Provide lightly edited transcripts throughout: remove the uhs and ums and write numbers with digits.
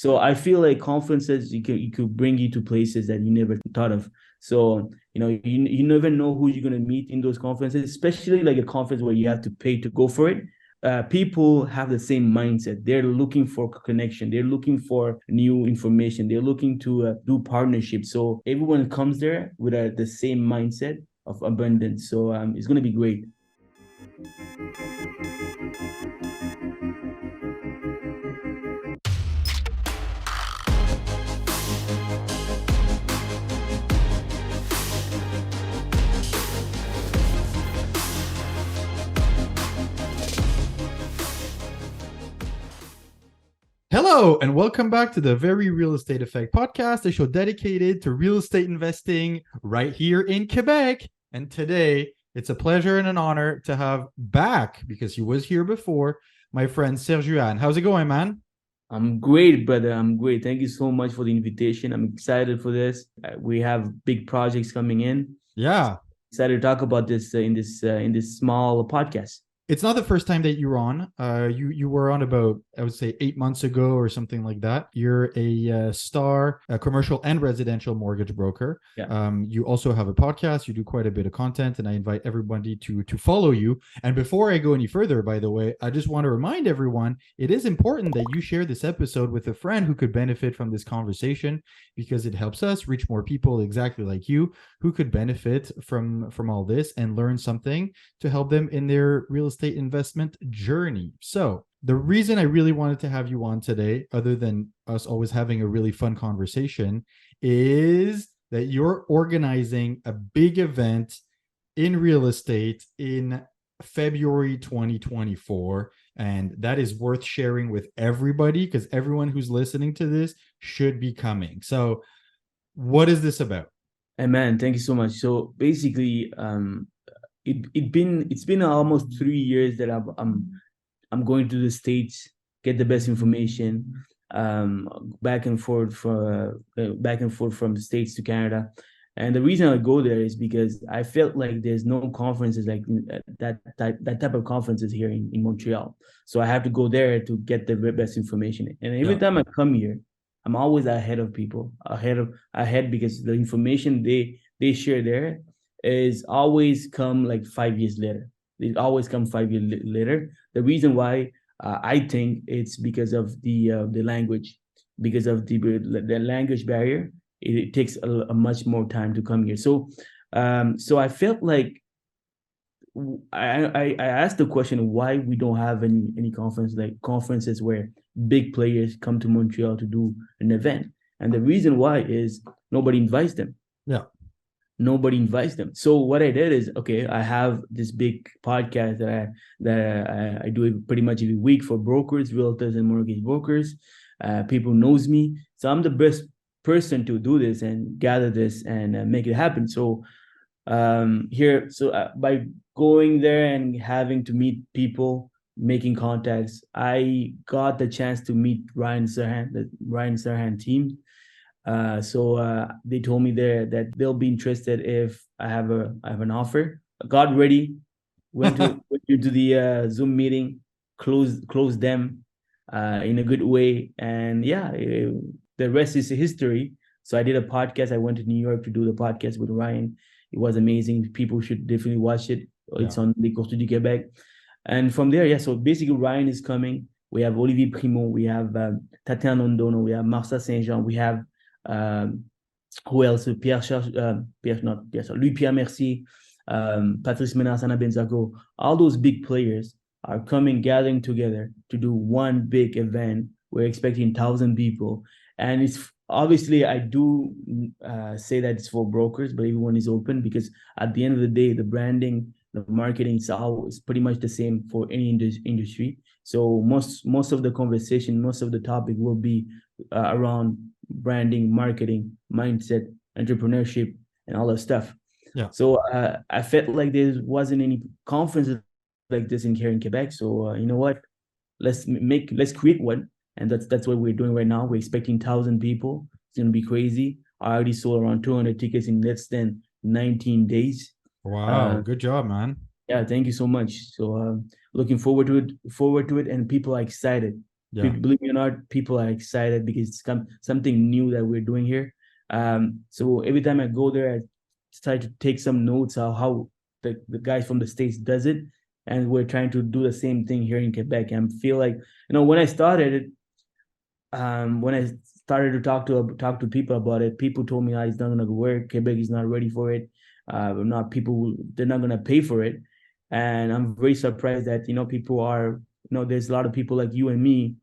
So I feel like conferences you could bring you to places that you never thought of. So you never know who you're gonna meet in those conferences, especially like a conference where you have to pay to go for it. People have the same mindset. They're looking for connection. They're looking for new information. They're looking to do partnerships. So everyone comes there with the same mindset of abundance. So it's going to be great. Hello, and welcome back to the Very Real Estate Effect podcast, a show dedicated to real estate investing right here in Quebec. And today, it's a pleasure and an honor to have back, because he was here before, my friend Serujan. How's it going, man? I'm great, brother. I'm great. Thank you so much for the invitation. I'm excited for this. We have big projects coming in. Yeah. Excited to talk about this in this small podcast. It's not the first time that you're on. You were on about, I would say, 8 months ago or something like that. You're a star, a commercial and residential mortgage broker. Yeah. You also have a podcast. You do quite a bit of content, and I invite everybody to follow you. And before I go any further, by the way, I just want to remind everyone, it is important that you share this episode with a friend who could benefit from this conversation, because it helps us reach more people exactly like you who could benefit from all this and learn something to help them in their real estate investment journey. So the reason I really wanted to have you on today, other than us always having a really fun conversation, is that you're organizing a big event in real estate in February 2024. And that is worth sharing with everybody, because everyone who's listening to this should be coming. So what is this about? Hey, man, thank you so much. So basically, it's been almost 3 years that I'm going to the States, get the best information, back and forth from the States to Canada. And the reason I go there is because I felt like there's no conferences like that type of conferences here in Montreal. So I have to go there to get the best information. And every time I come here, I'm always ahead of people, ahead because the information they share there is always come like 5 years later. It always come 5 years later. The reason why I think it's because of the language, because of the language barrier. It takes a much more time to come here. So I felt like I asked the question why we don't have any conferences where big players come to Montreal to do an event. And the reason why is nobody invites them. Yeah. Nobody invites them. So what I did is, okay, I have this big podcast that I do pretty much every week for brokers, realtors, and mortgage brokers. People knows me. So I'm the best person to do this and gather this and make it happen. So by going there and having to meet people, making contacts, I got the chance to meet Ryan Serhant, the Ryan Serhant team. So they told me there that they'll be interested if I have an offer. I got ready, went into the Zoom meeting, closed them in a good way, and the rest is history. So I did a podcast. I went to New York to do the podcast with Ryan. It was amazing. People should definitely watch it. It's on Les Courses du Québec. And from there, so basically Ryan is coming. We have Olivier Primo. We have Tatiana Ondono. We have Marcia Saint-Jean. We have who else? Louis-Pierre Mercier, Patrice Menas, Anna Benzago. All those big players are coming, gathering together to do one big event. We're expecting 1,000 people. And it's obviously, I do say that it's for brokers, but everyone is open, because at the end of the day, the branding, the marketing is pretty much the same for any industry. So most of the conversation, most of the topic will be around branding, marketing, mindset, entrepreneurship, and all that stuff. Yeah. So I felt like there wasn't any conferences like this here in Quebec. So you know what? Let's create one. And that's what we're doing right now. We're expecting 1,000 people. It's going to be crazy. I already sold around 200 tickets in less than 19 days. Wow. Good job, man. Yeah, thank you so much. So looking forward to it, and people are excited. Yeah. Believe me or not, people are excited because it's something new that we're doing here. So every time I go there, I try to take some notes of how the guys from the States does it. And we're trying to do the same thing here in Quebec. And I feel like, when I started it, when I started to talk to people about it, people told me, it's not gonna work. Quebec is not ready for it. Not people, they're not gonna pay for it. And I'm very surprised that people are, there's a lot of people like you and me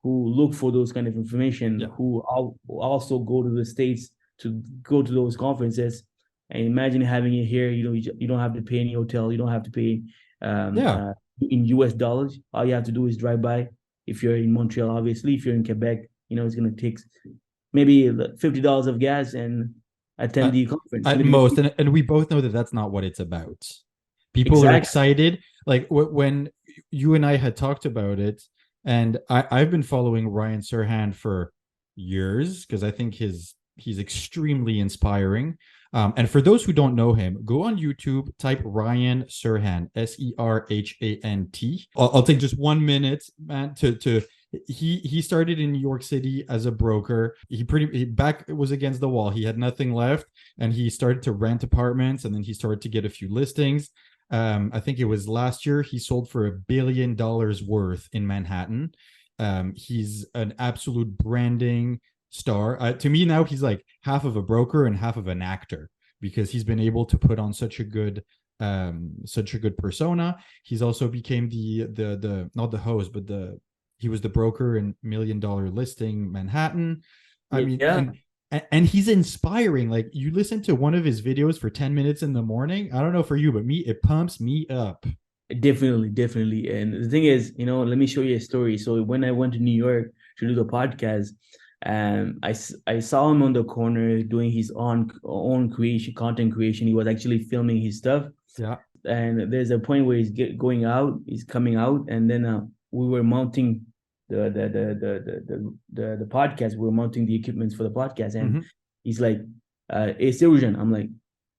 who look for those kind of information, Yeah. who also go to the States to go to those conferences. And imagine having it here. You don't have to pay any hotel. You don't have to pay Yeah. in US dollars. All you have to do is drive by. If you're in Montreal, obviously, if you're in Quebec, it's going to take maybe $50 of gas and attend At, the conference. It's at going to be most, and we both know that that's not what it's about. People are exactly. excited. Like when you and I had talked about it, and I've been following Ryan Serhant for years because I think he's extremely inspiring. And for those who don't know him, go on YouTube, type Ryan Serhant, Serhant. I'll take just 1 minute, man, to he started in New York City as a broker. He back was against the wall. He had nothing left, and he started to rent apartments, and then he started to get a few listings. I think it was last year he sold for $1 billion worth in Manhattan. He's an absolute branding star. To me now, he's like half of a broker and half of an actor because he's been able to put on such a good persona. He's also became the not the host, but he was the broker in $1 Million Listing Manhattan. I mean, Yeah, and he's inspiring. Like you listen to one of his videos for 10 minutes in the morning. I don't know for you, but me, it pumps me up. definitely. And the thing is, let me show you a story. So when I went to New York to do the podcast, I saw him on the corner doing his own creation, content creation. He was actually filming his stuff. Yeah. And there's a point where he's coming out, and then we were mounting the podcast. We were mounting the equipment for the podcast, and Mm-hmm. he's like, "Hey, Serujan." I'm like,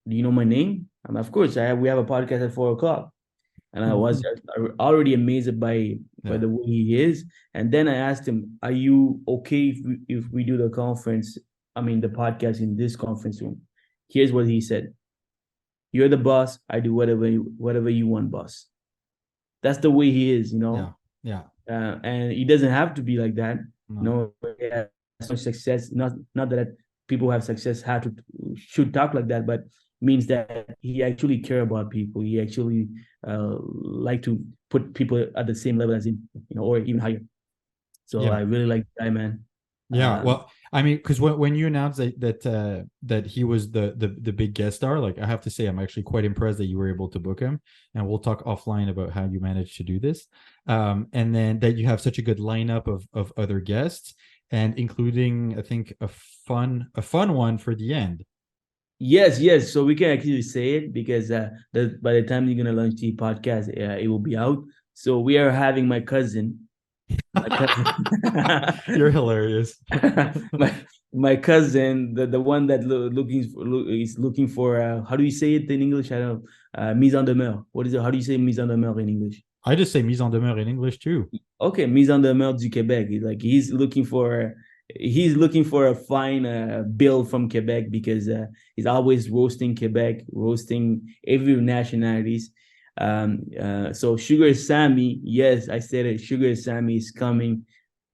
"Do you know my name?" Of course. We have a podcast at 4 o'clock, and I was already amazed by Yeah. the way he is. And then I asked him, "Are you okay if we do the conference? I mean, the podcast in this conference room?" Here's what he said: "You're the boss. I do whatever you want, boss." That's the way he is, Yeah. Yeah. and he doesn't have to be like that. No. He has no success. Not that people who have success should talk like that, but means that he actually care about people. He actually like to put people at the same level as him, or even higher. So Yeah. I really like the guy, man. Yeah, well, I mean, because when you announced that he was the big guest star, like I have to say, I'm actually quite impressed that you were able to book him, and we'll talk offline about how you managed to do this, and then that you have such a good lineup of other guests, and including I think a fun one for the end. Yes. So we can actually say it because by the time you're gonna launch the podcast, it will be out. So we are having my cousin. My cousin. You're hilarious. my my cousin, the one that is looking for how do you say it in English? I don't know. Mise en demeure. What is it? How do you say mise en demeure in English? I just say mise en demeure in English too. Okay, mise en demeure du Québec. He's looking for a fine bill from Quebec because he's always roasting Quebec, roasting every nationalities. So Sugar Sammy, yes, I said it. Sugar Sammy is coming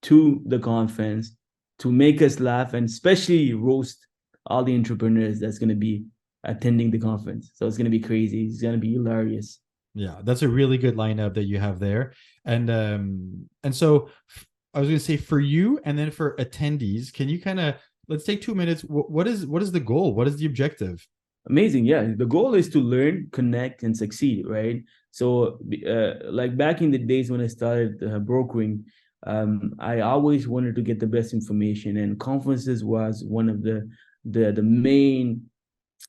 to the conference to make us laugh and especially roast all the entrepreneurs that's going to be attending the conference. So it's going to be crazy. It's going to be hilarious. Yeah, that's a really good lineup that you have there. And so I was going to say for you and then for attendees, can you kind of let's take 2 minutes. What is the goal? What is the objective? Amazing. Yeah. The goal is to learn, connect, and succeed, right? So, like back in the days when I started brokering, I always wanted to get the best information, and conferences was one of the main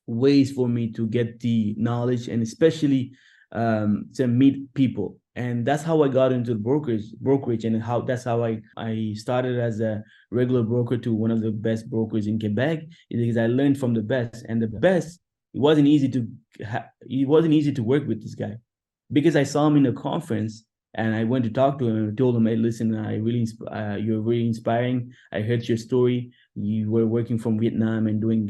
ways for me to get the knowledge and especially to meet people. And that's how I got into the brokerage, and that's how I started as a regular broker to one of the best brokers in Quebec, because I learned from the best. And the best, it wasn't easy to work with this guy because I saw him in a conference And I went to talk to him and told him, "Hey, listen, you're really inspiring. I heard your story. You were working from Vietnam and doing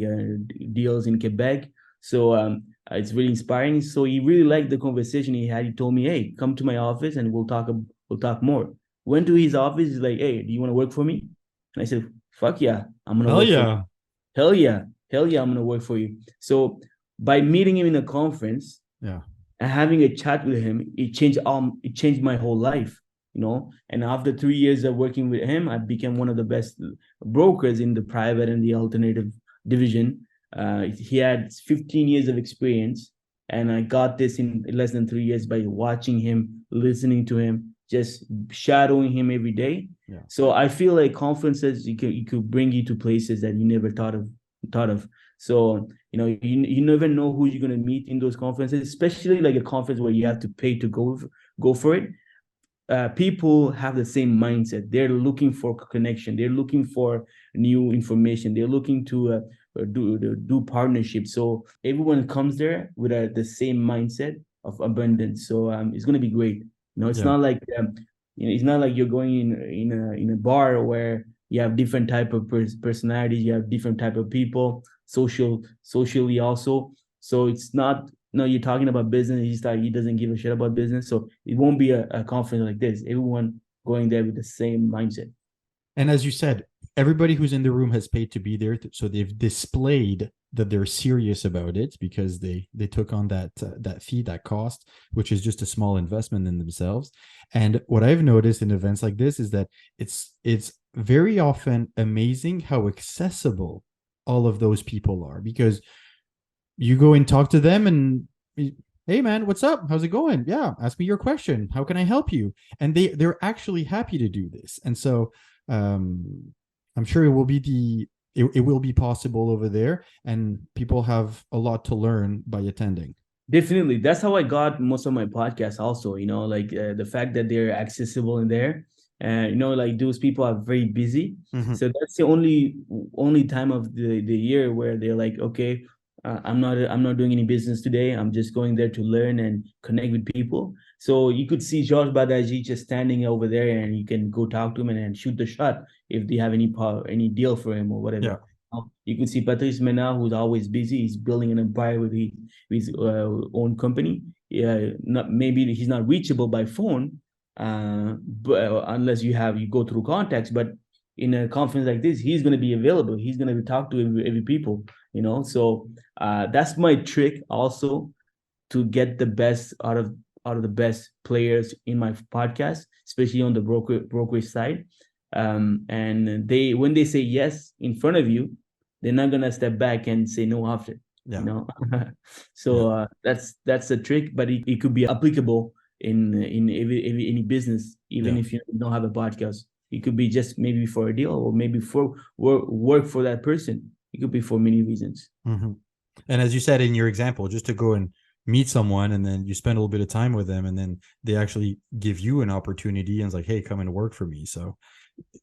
deals in Quebec. So it's really inspiring." So he really liked the conversation he had. He told me, "Hey, come to my office and we'll talk more." Went to his office. He's like, "Hey, do you want to work for me?" And I said, "Fuck yeah, I'm gonna Hell work for you. yeah. Hell yeah, hell yeah, I'm gonna work for you." So by meeting him in a conference Yeah. and having a chat with him, it changed my whole life, you know. And after 3 years of working with him, I became one of the best brokers in the private and the alternative division. He had 15 years of experience, and I got this in less than 3 years by watching him, listening to him, just shadowing him every day. Yeah. So I feel like conferences you could bring you to places that you never thought of. So you never know who you're gonna meet in those conferences, especially like a conference where you have to pay to go for it. People have the same mindset. They're looking for connection. They're looking for new information. They're looking to do partnerships. So everyone comes there with the same mindset of abundance. So it's gonna be great. It's Yeah. not like it's not like you're going in a bar where you have different type of personalities. You have different type of people, socially also. So it's not, no, you're talking about business. He doesn't give a shit about business. So it won't be a conference like this. Everyone going there with the same mindset. And as you said, everybody who's in the room has paid to be there. So they've displayed that they're serious about it because they took on that fee, that cost, which is just a small investment in themselves. And what I've noticed in events like this is that it's very often amazing how accessible all of those people are, because you go and talk to them and, "Hey man, what's up? How's it going? Yeah, ask me your question. How can I help you?" And they're actually happy to do this. And so I'm sure it will be possible over there, and people have a lot to learn by attending. Definitely. That's how I got most of my podcasts also, like the fact that they're accessible in there. Like those people are very busy. Mm-hmm. So that's the only time of the year where they're like, okay, I'm not doing any business today. I'm just going there to learn and connect with people. So you could see George Badaji just standing over there, and you can go talk to him and shoot the shot if they have any deal for him or whatever. Yeah. You could see Patrice Mena, who's always busy. He's building an empire with his own company. Yeah, maybe he's not reachable by phone, but unless you go through contacts. But in a conference like this, he's going to be available. He's going to talk to every people. So that's my trick also, to get the best out of the best players in my podcast, especially on the brokerage side. And when they say yes in front of you, they're not gonna step back and say no after. Yeah. So that's a trick, but it could be applicable in any business, even Yeah. if you don't have a podcast. It could be just maybe for a deal, or maybe for work for that person. It could be for many reasons. Mm-hmm. And as you said in your example, just to go and meet someone, and then you spend a little bit of time with them, and then they actually give you an opportunity and it's like, "Hey, come and work for me." So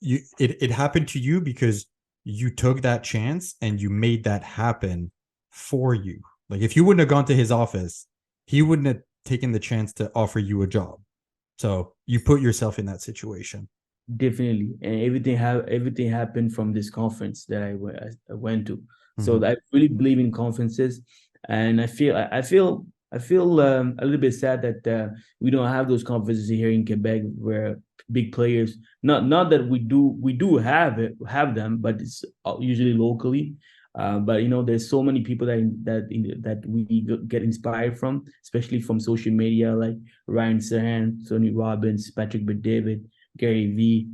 it happened to you because you took that chance and you made that happen for you. Like if you wouldn't have gone to his office, he wouldn't have taken the chance to offer you a job. So you put yourself in that situation. Definitely, and everything happened from this conference that I went to. So Mm-hmm. I really believe in conferences, and I feel a little bit sad that we don't have those conferences here in Quebec where big players. Not that we do have them, but it's usually locally. But there's so many people that we get inspired from, especially from social media, like Ryan Serhant, Tony Robbins, Patrick Bet-David, Gary V,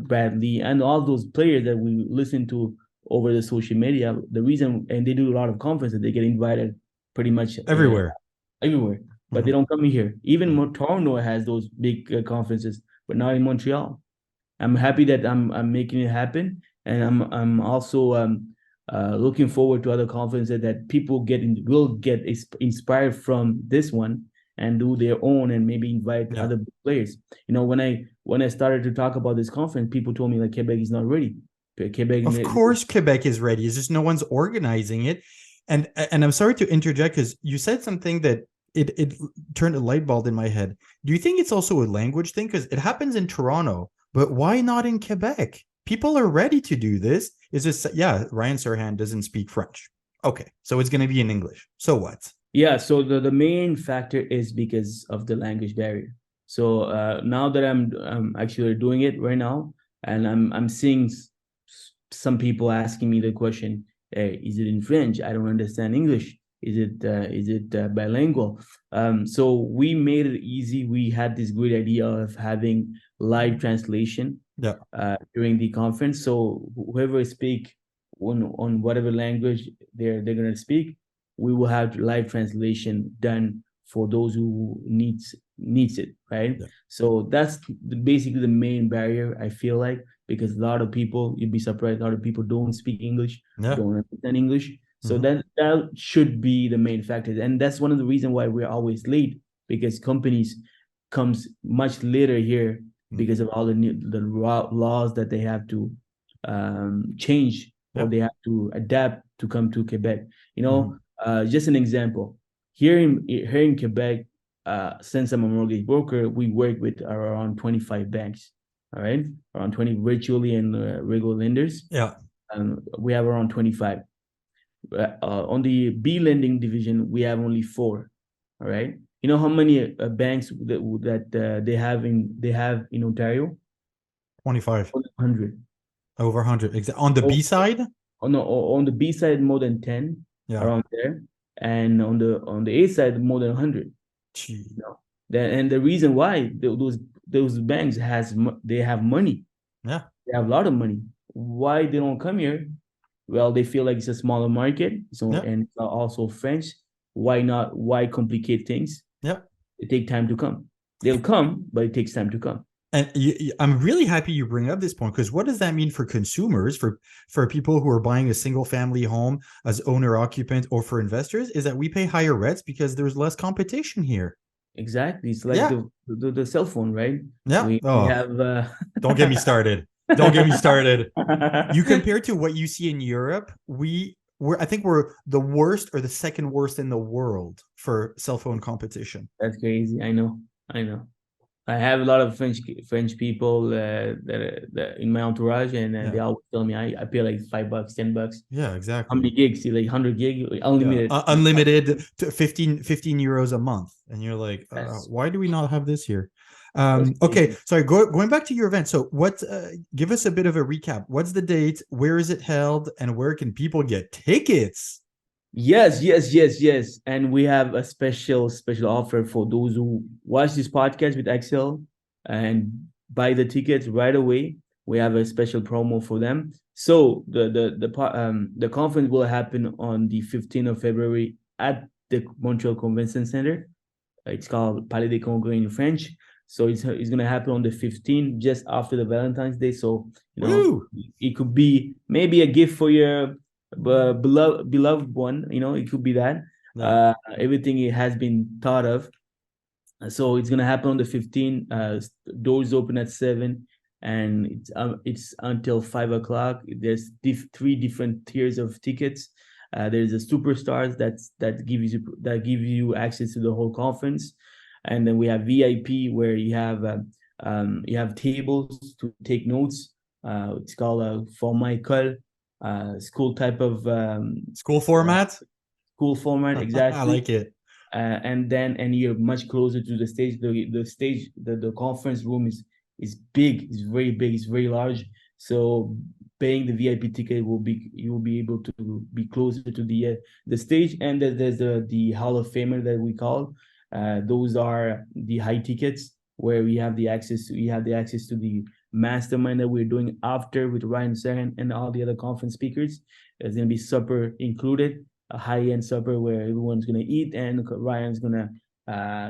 Bradley, and all those players that we listen to over the social media. The reason, and they do a lot of conferences, they get invited pretty much Everywhere. everywhere, but they don't come here. Even Toronto has those big conferences, but not in Montreal. I'm happy that I'm making it happen, and I'm also looking forward to other conferences that people will get inspired from this one and do their own, and maybe invite Yeah. other players. When I started to talk about this conference, people told me like Quebec is not ready. Quebec, Of course, Quebec is ready. It's just no one's organizing it. And I'm sorry to interject, because you said something that it turned a light bulb in my head. Do you think it's also a language thing? Because it happens in Toronto, but why not in Quebec? People are ready to do this. Is this, yeah, Ryan Serhant doesn't speak French. Okay, so it's going to be in English. So what? Yeah, so the main factor is because of the language barrier. So now that I'm actually doing it right now, and I'm seeing some people asking me the question, hey, is it in French? I don't understand English. Is it bilingual? So we made it easy. We had this great idea of having live translation Yeah. during the conference. So whoever speak on whatever language they're gonna speak, we will have live translation done for those who needs it, right? Yeah. So that's basically the main barrier, I feel like, because a lot of people, you'd be surprised, a lot of people don't speak English, Yeah. don't understand English. So Mhm. that should be the main factor, and that's one of the reasons why we're always late, because companies comes much later here because of all the laws that they have to change, or Yeah. they have to adapt to come to Quebec. You Mhm. know, just an example. Here in Quebec, since I'm a mortgage broker, we work with around 25 banks. All right, around 20 virtually and regular lenders. Yeah. We have around 25. On the B lending division, we have only four. All right. You know how many banks that they have in Ontario? 25. 100. Over 100. On the B Oh, side? no, on the B side more than 10, Yeah. around there, and on the A side more than 100. Gee. No, and the reason why those banks they have money, Yeah. they have a lot of money. Why they don't come here? Well, they feel like it's a smaller market, so Yeah. and it's also French. Why not? Why complicate things? Yeah. It take time to come. They'll come, but it takes time to come. And I'm really happy you bring up this point, because what does that mean for consumers, for people who are buying a single family home as owner occupant, or for investors, is that we pay higher rents because there's less competition here. Exactly. It's like Yeah. the cell phone, right? Yeah. We Oh, have don't get me started. Don't get me started. You compare to what you see in Europe, I think we're the worst or the second worst in the world for cell phone competition. That's crazy. I know. I know. I have a lot of French people that in my entourage, and they Yeah. always tell me I pay like $5, $10. Yeah, How exactly. many gigs? Like 100 gig, Yeah. unlimited. Unlimited to 15 euros a month. And you're like, That's why do we not have this here? that's Okay. crazy. Sorry. Going back to your event. So give us a bit of a recap. What's the date? Where is it held? And where can people get tickets? Yes, yes, yes, yes. And we have a special offer for those who watch this podcast with Axel and buy the tickets right away. We have a special promo for them. So the conference will happen on the 15th of February at the Montreal Convention Center. It's called Palais des Congrès in French. So it's gonna happen on the 15th, just after the Valentine's Day. So Woo! it could be maybe a gift for your beloved one. It could be that. Yeah. Everything it has been thought of. So it's gonna happen on the 15th. Doors open at 7, and it's until 5 o'clock. There's three different tiers of tickets. There's the superstars that give you access to the whole conference, and then we have VIP where you have tables to take notes. It's called a format école, school type of School format? school format, I exactly. like it. And you're much closer to the stage. The conference room is big. It's very big. It's very large. So paying the VIP ticket you will be able to be closer to the stage. And there's the Hall of Famer that we call. Those are the high tickets where we have the access to the mastermind that we're doing after with Ryan Serhant and all the other conference speakers. There's gonna be supper included, a high-end supper where everyone's gonna eat and Ryan's gonna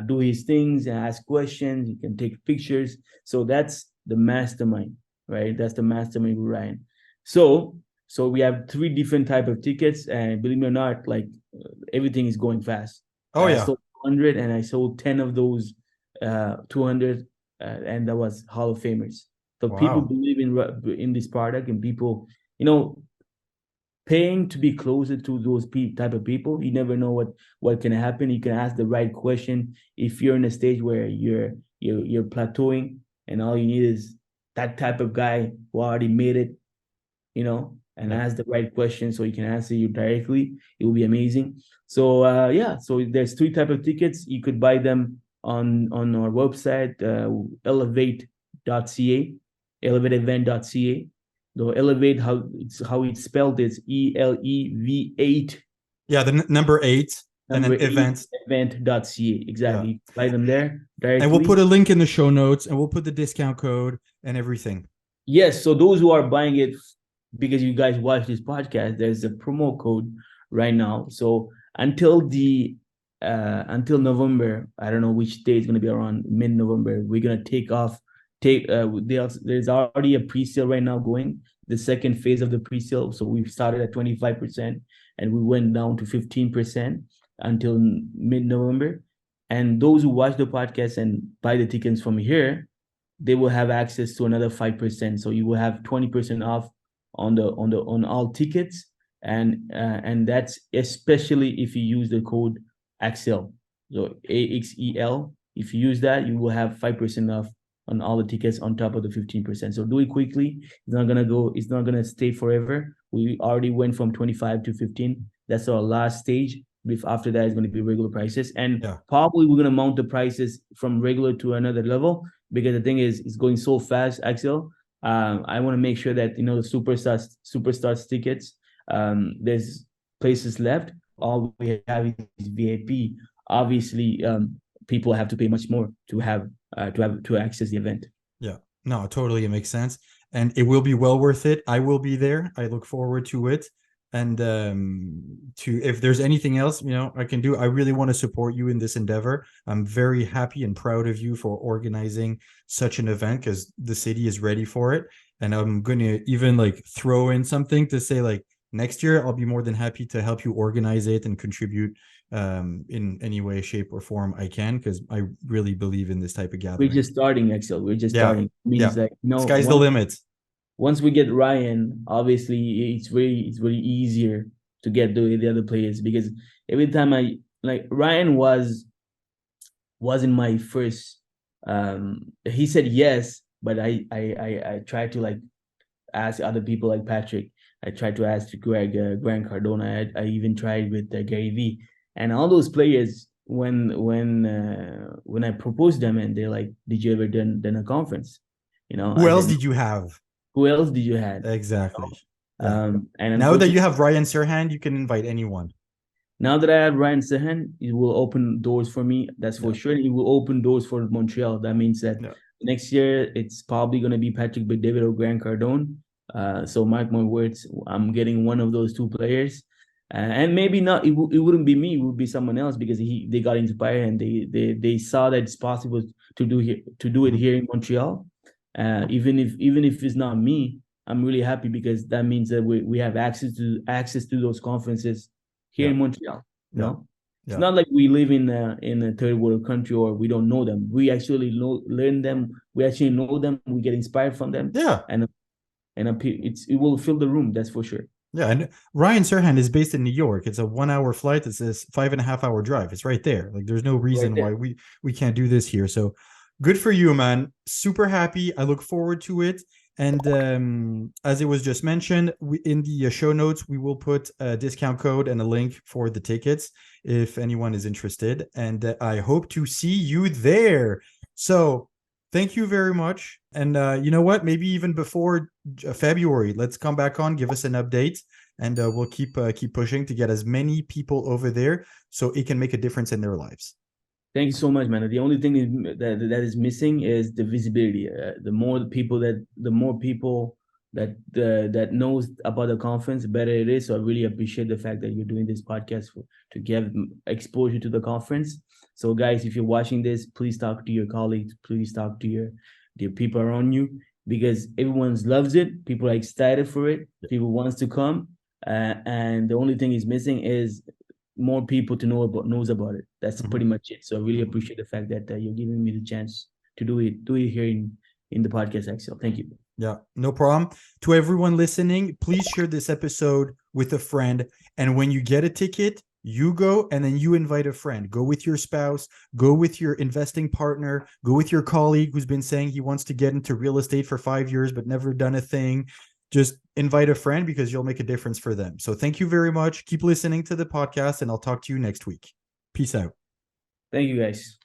do his things and ask questions. You can take pictures. So that's the mastermind, right? That's the mastermind with Ryan. So we have three different type of tickets, and believe me or not, like everything is going fast. Oh I yeah. sold 100, and I sold 10 of those 200, and that was Hall of Famers. So people Wow. believe in this product, and people, you know, paying to be closer to those type of people. You never know what can happen. You can ask the right question. If you're in a stage where you're plateauing, and all you need is that type of guy who already made it, and ask the right question so he can answer you directly, it will be amazing. So so there's 3 type of tickets. You could buy them on our website, elevate.ca, elevate8event.ca. The elevate, how it's spelled is ELEV8. Yeah, the number 8 and then event. Event.ca. Exactly. Yeah. Buy them there directly. And we'll put a link in the show notes, and we'll put the discount code and everything. Yes. So those who are buying it because you guys watch this podcast, there's a promo code right now. So until November, I don't know which day it's going to be, around mid-November, we're going to there's already a pre-sale right now going, the second phase of the pre-sale. So we've started at 25% and we went down to 15% until mid-November. And those who watch the podcast and buy the tickets from here, they will have access to another 5%. So you will have 20% off on all tickets, and that's especially if you use the code Axel. So AXEL. If you use that, you will have 5% off on all the tickets on top of the 15%. So do it quickly. It's not gonna stay forever. We already went from 25 to 15. That's our last stage. After that, it's going to be regular prices, and probably we're going to mount the prices from regular to another level, because the thing is, it's going so fast, Axel. I want to make sure that the superstars tickets, there's places left. All we have is VIP. Obviously, people have to pay much more to access the event. Yeah, no, totally, it makes sense, and it will be well worth it. I will be there. I look forward to it. And if there's anything else I can do, I really want to support you in this endeavor. I'm very happy and proud of you for organizing such an event, because the city is ready for it. And I'm gonna even throw in something to say, next year I'll be more than happy to help you organize it and contribute in any way, shape, or form I can, because I really believe in this type of gathering. We're just starting, Axel. We're just starting. It means sky's the limit. Once we get Ryan, obviously it's very easier to get the other players, because every time Ryan wasn't my first. He said yes, but I tried to ask other people like Patrick. I tried to ask Grant Cardona. I even tried with Gary V, and all those players. When I proposed them, and they're like, "Did you ever done a conference?" Who else did you have? Who else did you have? Exactly. And now that you have Ryan Serhant, you can invite anyone. Now that I have Ryan Serhant, it will open doors for me. That's for sure. It will open doors for Montreal. That means that next year it's probably going to be Patrick McDavid or Grant Cardone. So mark my words, I'm getting one of those 2 players. And maybe not. It wouldn't be me. It would be someone else, because they got inspired and they saw that it's possible to do it here in Montreal. Even if it's not me, I'm really happy, because that means that we have access to those conferences here in Montreal. It's not like we live in a third world country or we don't know them. We actually learn them. We actually know them. We get inspired from them. And it will fill the room. That's for sure. Yeah, and Ryan Serhant is based in New York. It's a 1-hour flight. It's a 5.5-hour drive. It's right there. There's no reason why we can't do this here. So good for you, man. Super happy. I look forward to it. And as it was just mentioned, in the show notes, we will put a discount code and a link for the tickets if anyone is interested. And I hope to see you there. So thank you very much. And you know what? Maybe even before February, let's come back on, give us an update, and we'll keep pushing to get as many people over there so it can make a difference in their lives. Thank you so much, man. The only thing that is missing is the visibility. The more people that knows about the conference, the better it is. So I really appreciate the fact that you're doing this podcast to give exposure to the conference. So guys, if you're watching this, please talk to your colleagues. Please talk to your people around you, because everyone loves it. People are excited for it. People wants to come, and the only thing is missing is more people to knows about it. That's pretty much it. So I really appreciate the fact that you're giving me the chance to do it here in the podcast, Axel. Thank you. Yeah, no problem. To everyone listening, please share this episode with a friend. And when you get a ticket, you go and then you invite a friend. Go with your spouse, go with your investing partner, go with your colleague who's been saying he wants to get into real estate for 5 years but never done a thing. Just invite a friend because you'll make a difference for them. So thank you very much. Keep listening to the podcast and I'll talk to you next week. Peace out. Thank you, guys.